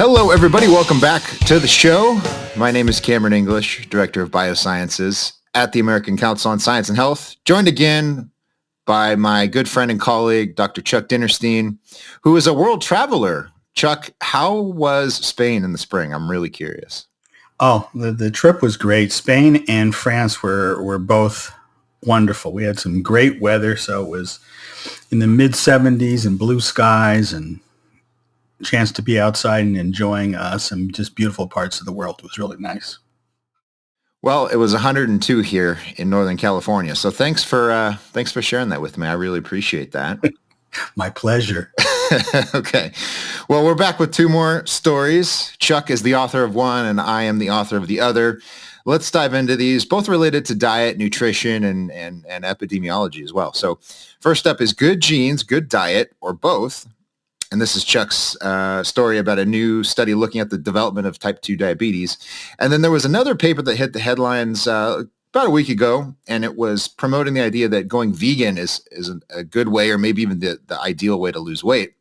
Hello, everybody. Welcome back to the show. My name is Cameron English, Director of Biosciences at the American Council on Science and Health, joined again by my good friend and colleague, Dr. Chuck Dinerstein, who is a world traveler. Chuck, how was Spain in the spring? I'm really curious. Oh, the trip was great. Spain and France were both wonderful. We had some great weather, so it was in the mid-70s and blue skies and chance to be outside and enjoying some just beautiful parts of the world. It was really nice. Well, it was 102 here in Northern California, so thanks for sharing that with me. I really appreciate that. My pleasure. Okay. Well, we're back with two more stories. Chuck is the author of one, and I am the author of the other. Let's dive into these, both related to diet, nutrition, and epidemiology as well. So first up is good genes, good diet, or both. And this is Chuck's story about a new study looking at the development of type 2 diabetes. And then there was another paper that hit the headlines about a week ago, and it was promoting the idea that going vegan is a good way, or maybe even the ideal way to lose weight.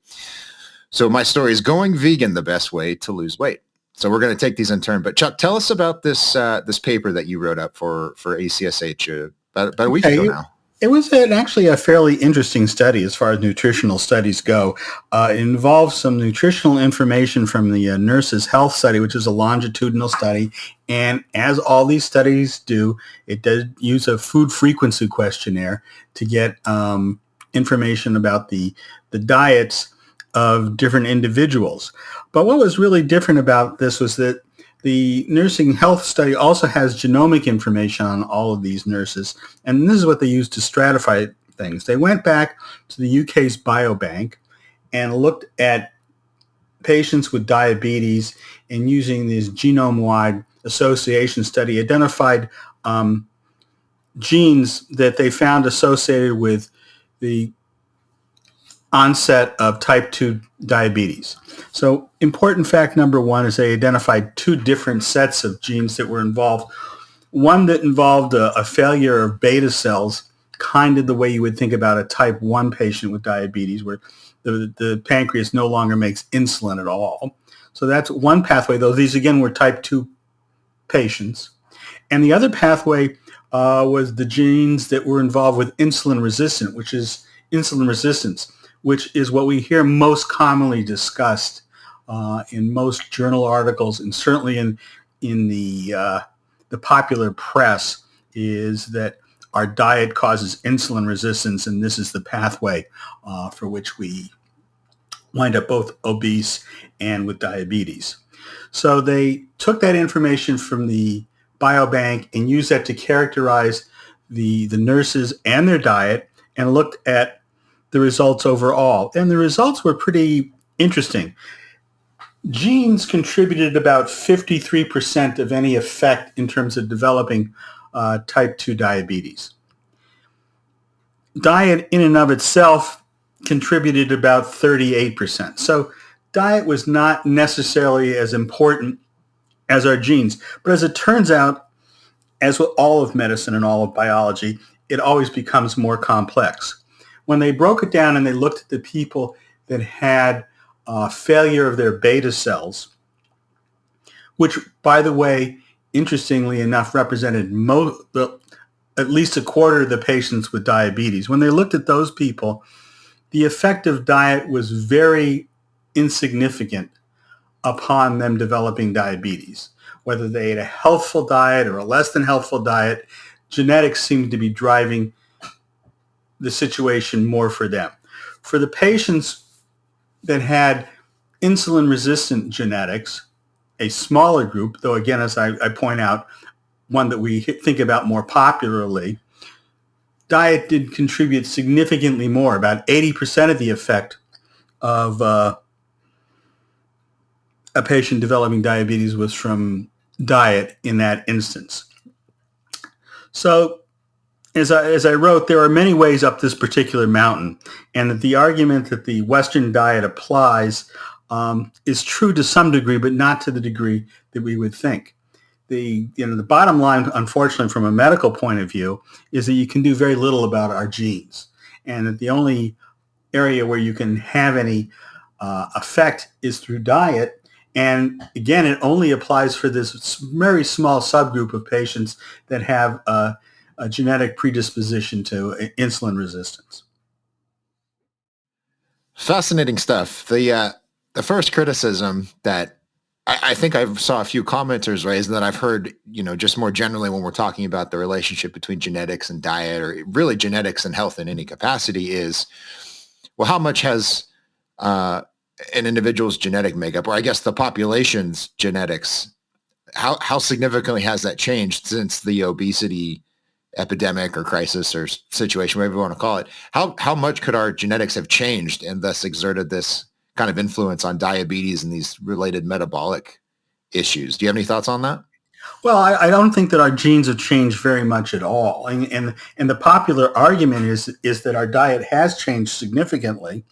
So my story is going vegan, the best way to lose weight. So we're going to take these in turn. But Chuck, tell us about this paper that you wrote up for ACSH about a week ago now. It was actually a fairly interesting study as far as nutritional studies go. It involves some nutritional information from the Nurses' Health Study, which is a longitudinal study. And as all these studies do, it does use a food frequency questionnaire to get information about the diets of different individuals. But what was really different about this was that the nursing health study also has genomic information on all of these nurses, and this is what they used to stratify things. They went back to the UK's biobank and looked at patients with diabetes, and using this genome-wide association study, identified genes that they found associated with the onset of type 2 diabetes. So important fact number one is they identified two different sets of genes that were involved. One that involved a failure of beta cells, kind of the way you would think about a type 1 patient with diabetes, where the pancreas no longer makes insulin at all. So that's one pathway, though these again were type 2 patients. And the other pathway was the genes that were involved with insulin resistance, which is what we hear most commonly discussed in most journal articles, and certainly in the popular press, is that our diet causes insulin resistance, and this is the pathway for which we wind up both obese and with diabetes. So they took that information from the biobank and used that to characterize the nurses and their diet, and looked at the results overall. And the results were pretty interesting. Genes contributed about 53% of any effect in terms of developing type 2 diabetes. Diet in and of itself contributed about 38%. So diet was not necessarily as important as our genes. But as it turns out, as with all of medicine and all of biology, it always becomes more complex. When they broke it down and they looked at the people that had failure of their beta cells, which, by the way, interestingly enough, represented at least a quarter of the patients with diabetes. When they looked at those people, the effect of diet was very insignificant upon them developing diabetes. Whether they ate a healthful diet or a less than healthful diet, genetics seemed to be driving the situation more for them. For the patients that had insulin-resistant genetics, a smaller group, though again, as I point out, one that we think about more popularly, diet did contribute significantly more. About 80% of the effect of a patient developing diabetes was from diet in that instance. So as I wrote, there are many ways up this particular mountain, and that the argument that the Western diet applies is true to some degree, but not to the degree that we would think. The bottom line, unfortunately, from a medical point of view, is that you can do very little about our genes, and that the only area where you can have any effect is through diet. And again, it only applies for this very small subgroup of patients that have a genetic predisposition to insulin resistance. Fascinating stuff. The first criticism that I think I saw a few commenters raise, and that I've heard, just more generally when we're talking about the relationship between genetics and diet, or really genetics and health in any capacity, is, well, how much has an individual's genetic makeup, or I guess the population's genetics, how significantly has that changed since the obesity epidemic or crisis or situation, whatever you want to call it? How much could our genetics have changed and thus exerted this kind of influence on diabetes and these related metabolic issues? Do you have any thoughts on that? Well, I don't think that our genes have changed very much at all. And the popular argument is that our diet has changed significantly.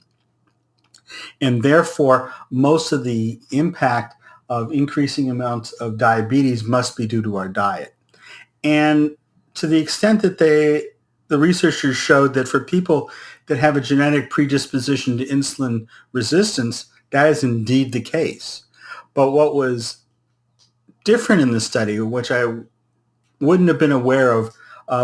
And therefore, most of the impact of increasing amounts of diabetes must be due to our diet. And to the extent that the researchers showed that for people that have a genetic predisposition to insulin resistance, that is indeed the case. But what was different in the study, which I wouldn't have been aware of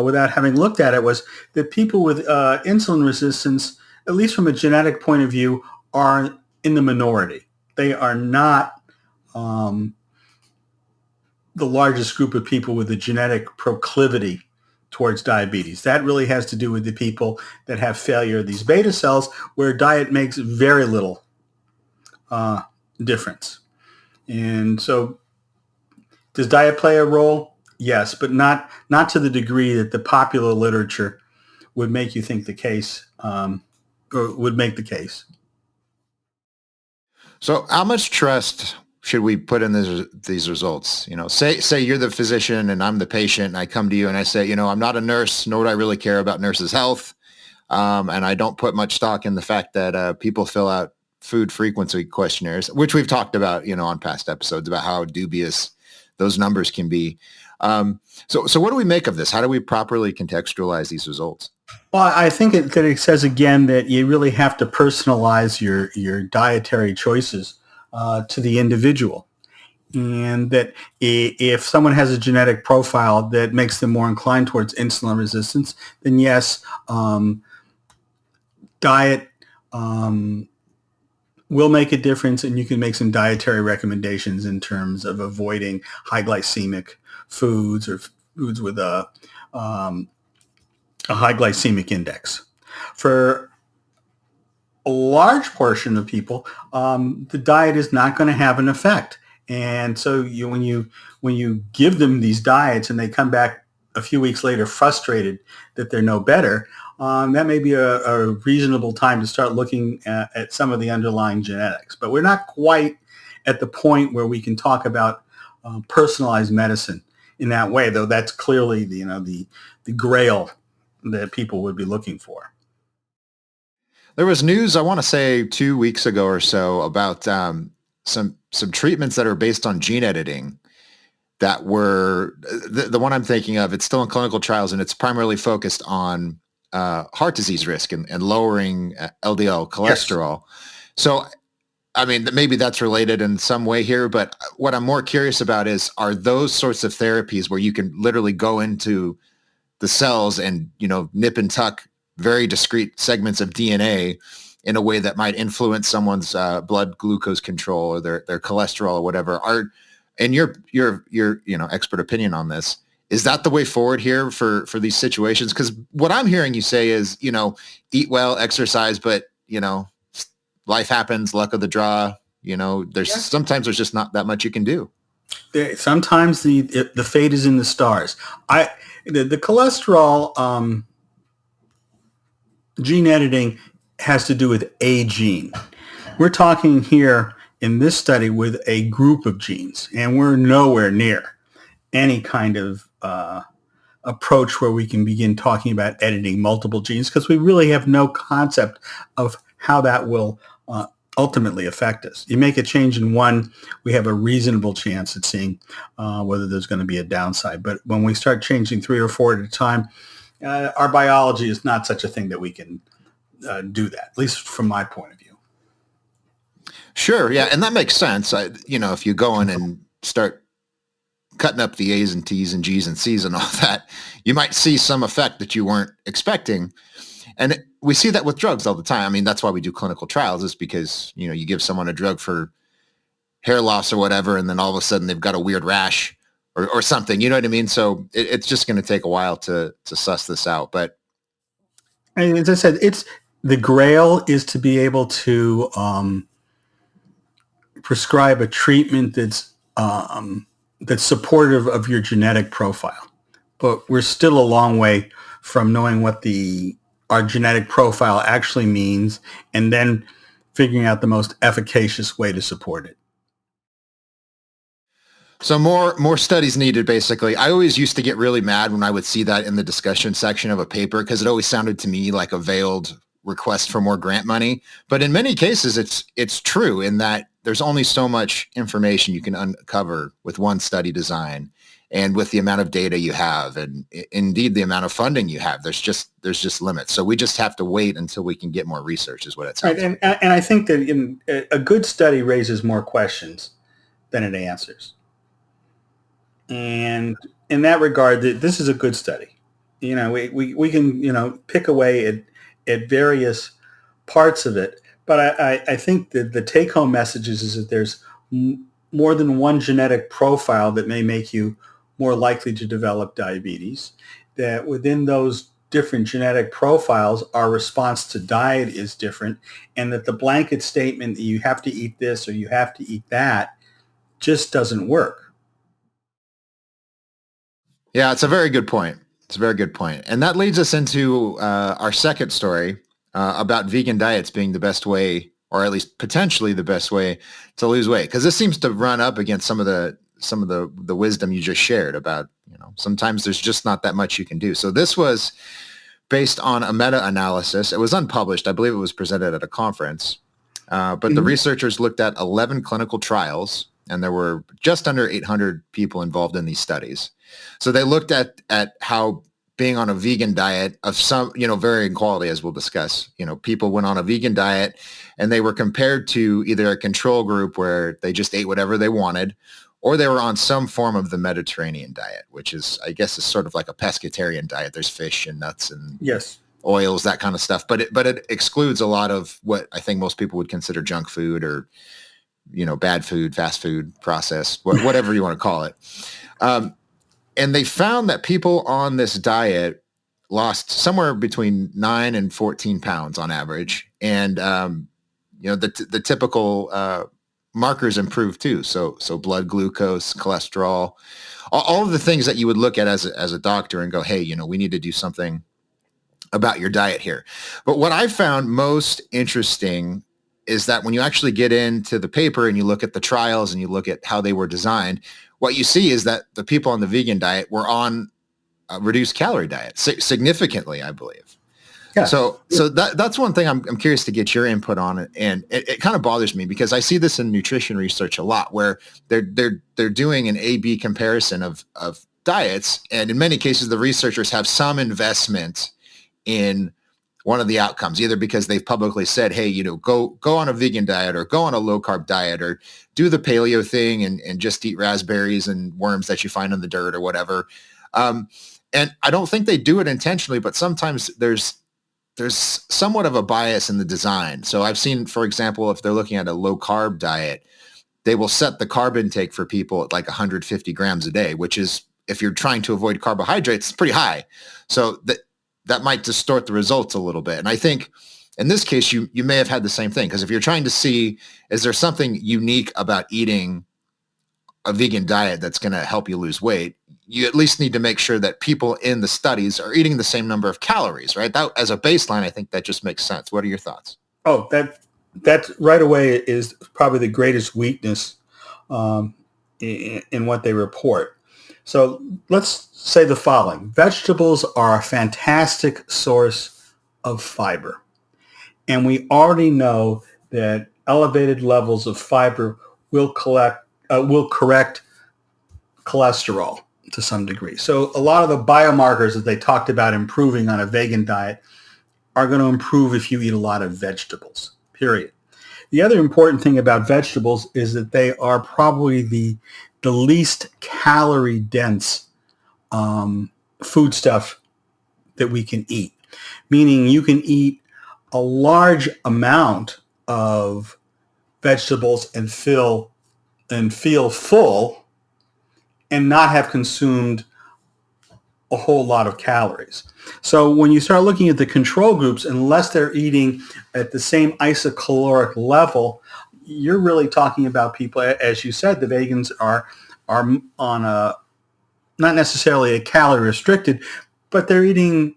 without having looked at it, was that people with insulin resistance, at least from a genetic point of view, are in the minority. They are not the largest group of people with a genetic proclivity towards diabetes. That really has to do with the people that have failure of these beta cells, where diet makes very little difference. And so does diet play a role? Yes, but not to the degree that the popular literature would make you think the case, or would make the case. So how much trust should we put in these results? Say you're the physician and I'm the patient, and I come to you and I say, I'm not a nurse, nor do I really care about nurses' health. And I don't put much stock in the fact that people fill out food frequency questionnaires, which we've talked about, on past episodes, about how dubious those numbers can be. So what do we make of this? How do we properly contextualize these results? Well, I think that it says again that you really have to personalize your dietary choices to the individual. And that if someone has a genetic profile that makes them more inclined towards insulin resistance, then yes, diet will make a difference, and you can make some dietary recommendations in terms of avoiding high glycemic foods, or foods with a high glycemic index. For a large portion of people, the diet is not going to have an effect. And so when you give them these diets and they come back a few weeks later frustrated that they're no better, that may be a reasonable time to start looking at some of the underlying genetics. But we're not quite at the point where we can talk about personalized medicine in that way, though that's clearly the grail that people would be looking for. There was news, I want to say 2 weeks ago or so, about some treatments that are based on gene editing that were the one I'm thinking of. It's still in clinical trials, and it's primarily focused on heart disease risk and lowering LDL cholesterol. Yes. So, I mean, maybe that's related in some way here, but what I'm more curious about is, are those sorts of therapies where you can literally go into the cells and, nip and tuck very discrete segments of DNA in a way that might influence someone's blood glucose control or their cholesterol or whatever? And your expert opinion on this, is that the way forward here for these situations? Because what I'm hearing you say is, eat well, exercise, but life happens, luck of the draw. Sometimes there's just not that much you can do. Sometimes the fate is in the stars. The cholesterol gene editing has to do with a gene. We're talking here in this study with a group of genes, and we're nowhere near any kind of approach where we can begin talking about editing multiple genes, because we really have no concept of how that will ultimately affect us. You make a change in one, we have a reasonable chance at seeing whether there's going to be a downside. But when we start changing 3 or 4 at a time, our biology is not such a thing that we can do that, at least from my point of view. Sure. Yeah. And that makes sense. If you go in and start cutting up the A's and T's and G's and C's and all that, you might see some effect that you weren't expecting. And we see that with drugs all the time. I mean, that's why we do clinical trials, is because, you give someone a drug for hair loss or whatever, and then all of a sudden they've got a weird rash or something, you know what I mean? So it's just going to take a while to suss this out. But And as I said, it's the grail is to be able to prescribe a treatment that's supportive of your genetic profile. But we're still a long way from knowing what our genetic profile actually means, and then figuring out the most efficacious way to support it. So more studies needed, basically. I always used to get really mad when I would see that in the discussion section of a paper, because it always sounded to me like a veiled request for more grant money. But in many cases, it's true in that there's only so much information you can uncover with one study design, and with the amount of data you have, and indeed the amount of funding you have. There's just limits. So we just have to wait until we can get more research, is what it sounds like. And I think that a good study raises more questions than it answers. And in that regard, this is a good study. We can, pick away at various parts of it. But I think that the take-home message is that there's more than one genetic profile that may make you more likely to develop diabetes, that within those different genetic profiles, our response to diet is different, and that the blanket statement that you have to eat this or you have to eat that just doesn't work. Yeah, it's a very good point. It's a very good point. And that leads us into our second story about vegan diets being the best way, or at least potentially the best way to lose weight. Because this seems to run up against some of the wisdom you just shared about, sometimes there's just not that much you can do. So this was based on a meta-analysis. It was unpublished. I believe it was presented at a conference. But the researchers looked at 11 clinical trials, and there were just under 800 people involved in these studies. So they looked at how being on a vegan diet of some, varying quality, as we'll discuss, people went on a vegan diet and they were compared to either a control group where they just ate whatever they wanted, or they were on some form of the Mediterranean diet, which is, I guess, is sort of like a pescatarian diet. There's fish and nuts and yes, oils, that kind of stuff. But it excludes a lot of what I think most people would consider junk food, or, bad food, fast food, processed, whatever you want to call it. And they found that people on this diet lost somewhere between 9 and 14 pounds on average. And, the typical markers improved too. So blood glucose, cholesterol, all of the things that you would look at as a doctor and go, hey, we need to do something about your diet here. But what I found most interesting is that when you actually get into the paper and you look at the trials and you look at how they were designed, what you see is that the people on the vegan diet were on a reduced calorie diet significantly, I believe. Yeah. So that's one thing I'm curious to get your input on it. And it kind of bothers me because I see this in nutrition research a lot, where they're doing an A/B comparison of diets. And in many cases, the researchers have some investment in one of the outcomes, either because they've publicly said, hey, go on a vegan diet, or go on a low carb diet, or do the paleo thing and just eat raspberries and worms that you find in the dirt or whatever. And I don't think they do it intentionally, but sometimes there's somewhat of a bias in the design. So I've seen, for example, if they're looking at a low carb diet, they will set the carb intake for people at like 150 grams a day, which is, if you're trying to avoid carbohydrates, it's pretty high. So that might distort the results a little bit. And I think in this case, you may have had the same thing, because if you're trying to see, is there something unique about eating a vegan diet that's going to help you lose weight, you at least need to make sure that people in the studies are eating the same number of calories, right? That, as a baseline, I think that just makes sense. What are your thoughts? Oh, that right away is probably the greatest weakness in what they report. So let's say the following. Vegetables are a fantastic source of fiber. And we already know that elevated levels of fiber will correct cholesterol to some degree. So a lot of the biomarkers that they talked about improving on a vegan diet are going to improve if you eat a lot of vegetables, period. The other important thing about vegetables is that they are probably the least calorie dense foodstuff that we can eat, meaning you can eat a large amount of vegetables and feel full and not have consumed a whole lot of calories. So when you start looking at the control groups, unless they're eating at the same isocaloric level, you're really talking about people, as you said, the vegans are on a not necessarily a calorie restricted, but they're eating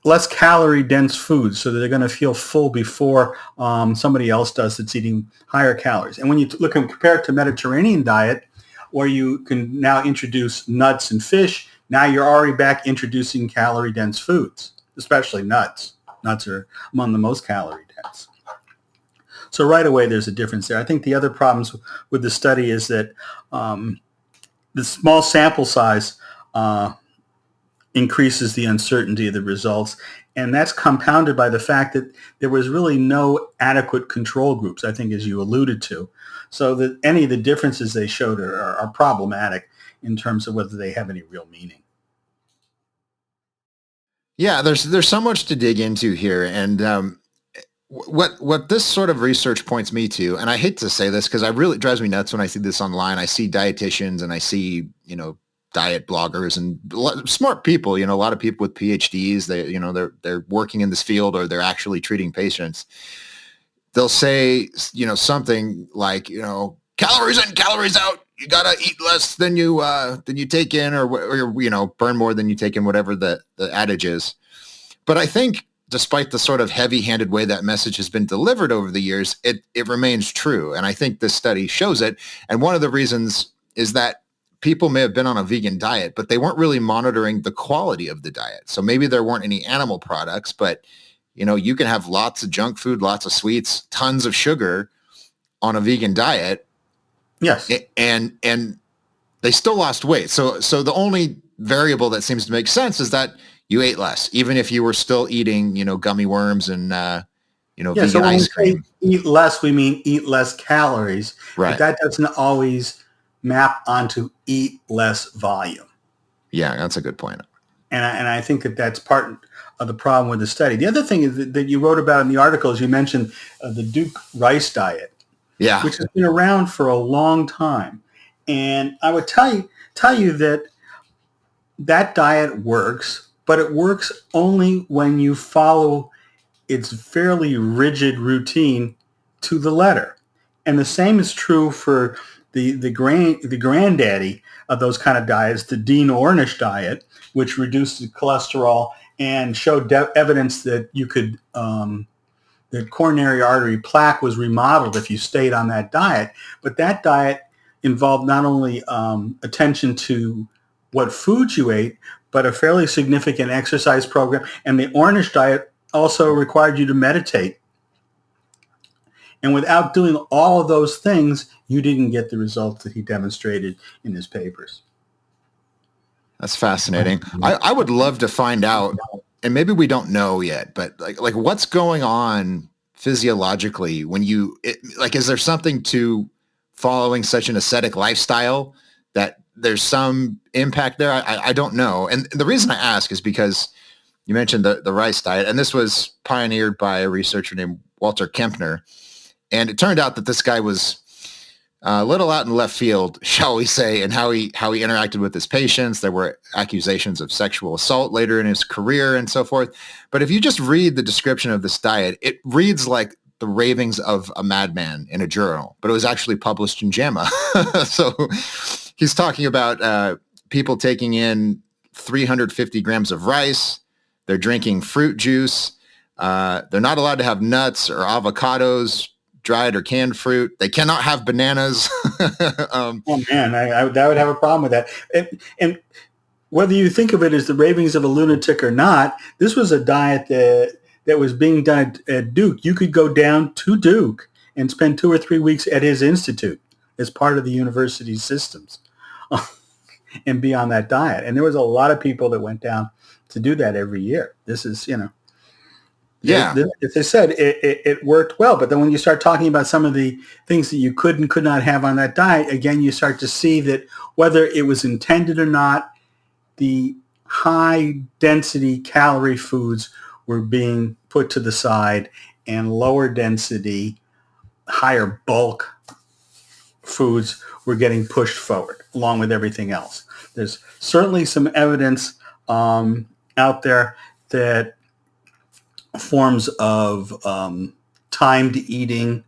less calorie dense foods, so that they're going to feel full before somebody else does that's eating higher calories. And when you look and compare it to Mediterranean diet, where you can now introduce nuts and fish, now you're already back introducing calorie dense foods, especially nuts. Nuts are among the most calorie dense. So right away, there's a difference there. I think the other problems with the study is that the small sample size increases the uncertainty of the results. And that's compounded by the fact that there was really no adequate control groups, I think, as you alluded to. So that any of the differences they showed are problematic in terms of whether they have any real meaning. Yeah, there's so much to dig into here. And what this sort of research points me to, and I hate to say this because it drives me nuts when I see this online. I see dietitians and I see, diet bloggers and smart people, a lot of people with PhDs, they're working in this field or they're actually treating patients. They'll say, something like, calories in, calories out. You got to eat less than you take in or burn more than you take in, whatever the adage is. But I think despite the sort of heavy-handed way that message has been delivered over the years, it remains true. And I think this study shows it. And one of the reasons is that people may have been on a vegan diet, but they weren't really monitoring the quality of the diet. So maybe there weren't any animal products, but you can have lots of junk food, lots of sweets, tons of sugar on a vegan diet. Yes. And they still lost weight. So the only variable that seems to make sense is that you ate less, even if you were still eating, gummy worms and, vegan so when ice cream. Eat less, we mean eat less calories. Right. But that doesn't always map onto eat less volume. Yeah, that's a good point. And I think that's part of the problem with the study. The other thing is that you wrote about in the article is you mentioned the Duke rice diet, which has been around for a long time. And I would tell you that diet works, but it works only when you follow its fairly rigid routine to the letter. And the same is true for the granddaddy of those kind of diets, the Dinerstein diet, which reduced the cholesterol and showed evidence that you could that coronary artery plaque was remodeled if you stayed on that diet. But that diet involved not only attention to what foods you ate, but a fairly significant exercise program. And the Ornish diet also required you to meditate. And without doing all of those things, you didn't get the results that he demonstrated in his papers. That's fascinating. I would love to find out, and maybe we don't know yet, but like what's going on physiologically when is there something to following such an ascetic lifestyle that there's some impact there? I don't know. And the reason I ask is because you mentioned the rice diet, and this was pioneered by a researcher named Walter Kempner. And it turned out that this guy was a little out in left field, shall we say, and how he interacted with his patients. There were accusations of sexual assault later in his career and so forth. But if you just read the description of this diet, it reads like the ravings of a madman in a journal, but it was actually published in JAMA. So he's talking about people taking in 350 grams of rice. They're drinking fruit juice. They're not allowed to have nuts or avocados, dried or canned fruit. They cannot have bananas. Oh man, I would have a problem with that. And whether you think of it as the ravings of a lunatic or not, this was a diet that was being done at Duke. You could go down to Duke and spend 2 or 3 weeks at his institute as part of the university's systems and be on that diet. And there was a lot of people that went down to do that every year. This is, Yeah. As I said, it worked well. But then when you start talking about some of the things that you could and could not have on that diet, again, you start to see that whether it was intended or not, the high density calorie foods were being put to the side and lower density, higher bulk foods were getting pushed forward along with everything else. There's certainly some evidence out there that forms of timed eating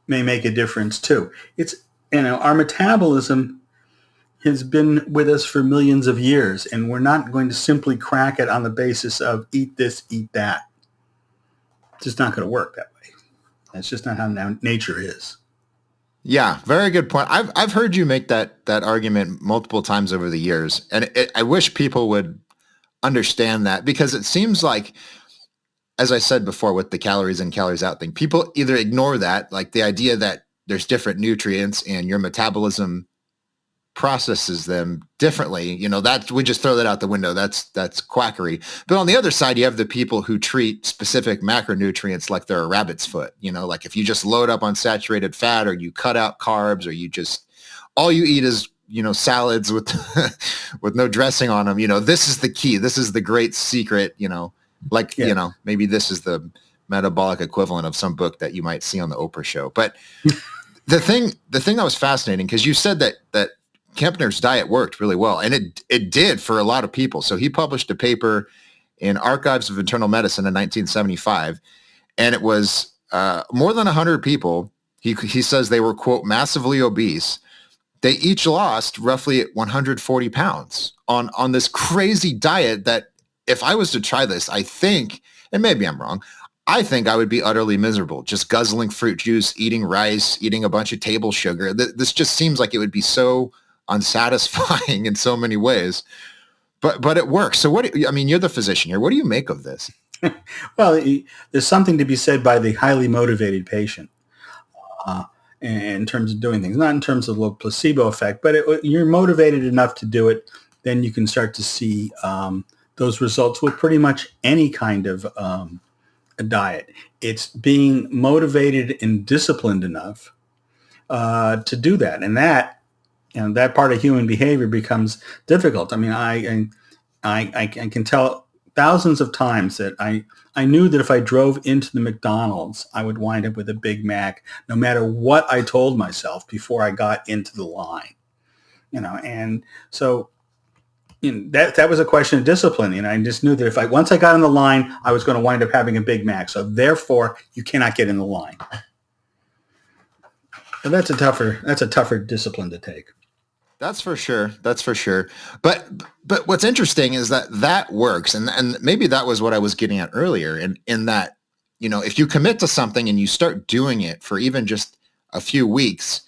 may make a difference too. It's, our metabolism has been with us for millions of years, and we're not going to simply crack it on the basis of eat this, eat that. It's just not going to work that way. That's just not how nature is. Yeah, very good point. I've heard you make that argument multiple times over the years, and I wish people would understand that, because it seems like, as I said before with the calories in, calories out thing, people either ignore that, like the idea that there's different nutrients and your metabolism processes them differently. That we just throw that out the window. That's quackery. But on the other side, you have the people who treat specific macronutrients like they're a rabbit's foot. Like if you just load up on saturated fat, or you cut out carbs, or you just, all you eat is, salads with with no dressing on them. This is the key. This is the great secret. Maybe this is the metabolic equivalent of some book that you might see on the Oprah show. But the thing that was fascinating, because you said that Kempner's diet worked really well, and it did for a lot of people. So he published a paper in Archives of Internal Medicine in 1975, and it was more than 100 people. He says they were, quote, massively obese. They each lost roughly 140 pounds on this crazy diet that, if I was to try this, I think, and maybe I'm wrong, I think I would be utterly miserable, just guzzling fruit juice, eating rice, eating a bunch of table sugar. This just seems like it would be so unsatisfying in so many ways, but it works. So you're the physician here. What do you make of this? Well, there's something to be said by the highly motivated patient in terms of doing things, not in terms of the placebo effect, but you're motivated enough to do it, then you can start to see those results with pretty much any kind of a diet. It's being motivated and disciplined enough to do that, and that part of human behavior becomes difficult. I mean, I can tell thousands of times that I knew that if I drove into the McDonald's, I would wind up with a Big Mac, no matter what I told myself before I got into the line. And so that was a question of discipline. I just knew that once I got in the line, I was going to wind up having a Big Mac. So therefore, you cannot get in the line. And that's a tougher discipline to take. That's for sure. But what's interesting is that works. And maybe that was what I was getting at earlier, in that, if you commit to something and you start doing it for even just a few weeks,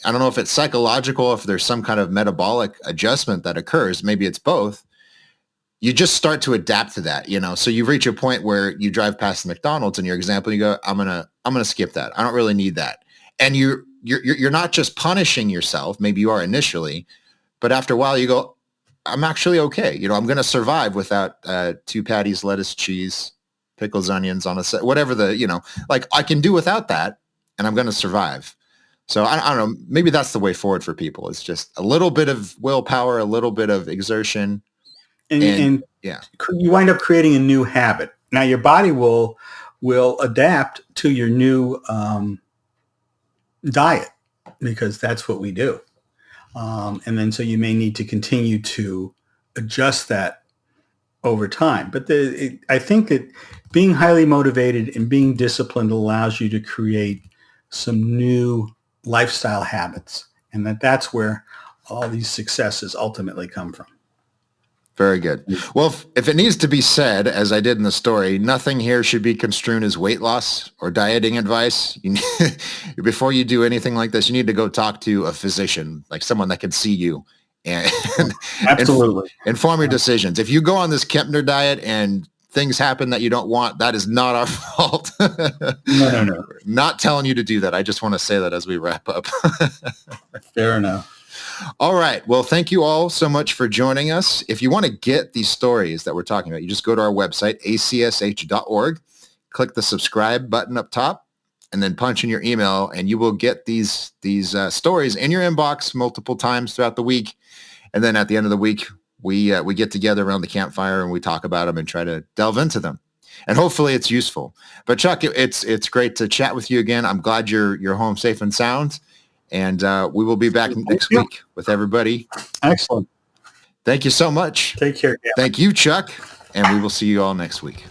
I don't know if it's psychological, if there's some kind of metabolic adjustment that occurs, maybe it's both. You just start to adapt to that, so you reach a point where you drive past the McDonald's in your example, you go, I'm going to skip that. I don't really need that. And you're not just punishing yourself. Maybe you are initially, but after a while you go, I'm actually okay. I'm going to survive without 2 patties, lettuce, cheese, pickles, onions on a set, whatever I can do without that, and I'm going to survive. So I don't know, maybe that's the way forward for people. It's just a little bit of willpower, a little bit of exertion. And yeah, you wind up creating a new habit. Now your body will adapt to your new diet, because that's what we do. And then so you may need to continue to adjust that over time. But I think that being highly motivated and being disciplined allows you to create some new lifestyle habits, and that's where all these successes ultimately come from. Very good. Well, if it needs to be said, as I did in the story, nothing here should be construed as weight loss or dieting advice. Before you do anything like this, you need to go talk to a physician, like someone that can see you and absolutely inform your decisions. If you go on this Kempner diet and things happen that you don't want, that is not our fault. No. Not telling you to do that. I just want to say that as we wrap up. Fair enough. All right. Well, thank you all so much for joining us. If you want to get these stories that we're talking about, you just go to our website, acsh.org, click the subscribe button up top, and then punch in your email, and you will get these stories in your inbox multiple times throughout the week. And then at the end of the week, we get together around the campfire and we talk about them and try to delve into them. And hopefully it's useful. But Chuck, it's great to chat with you again. I'm glad you're home safe and sound. And we will be back next week with everybody. Excellent. Thank you so much. Take care. Thank you, Chuck. And we will see you all next week.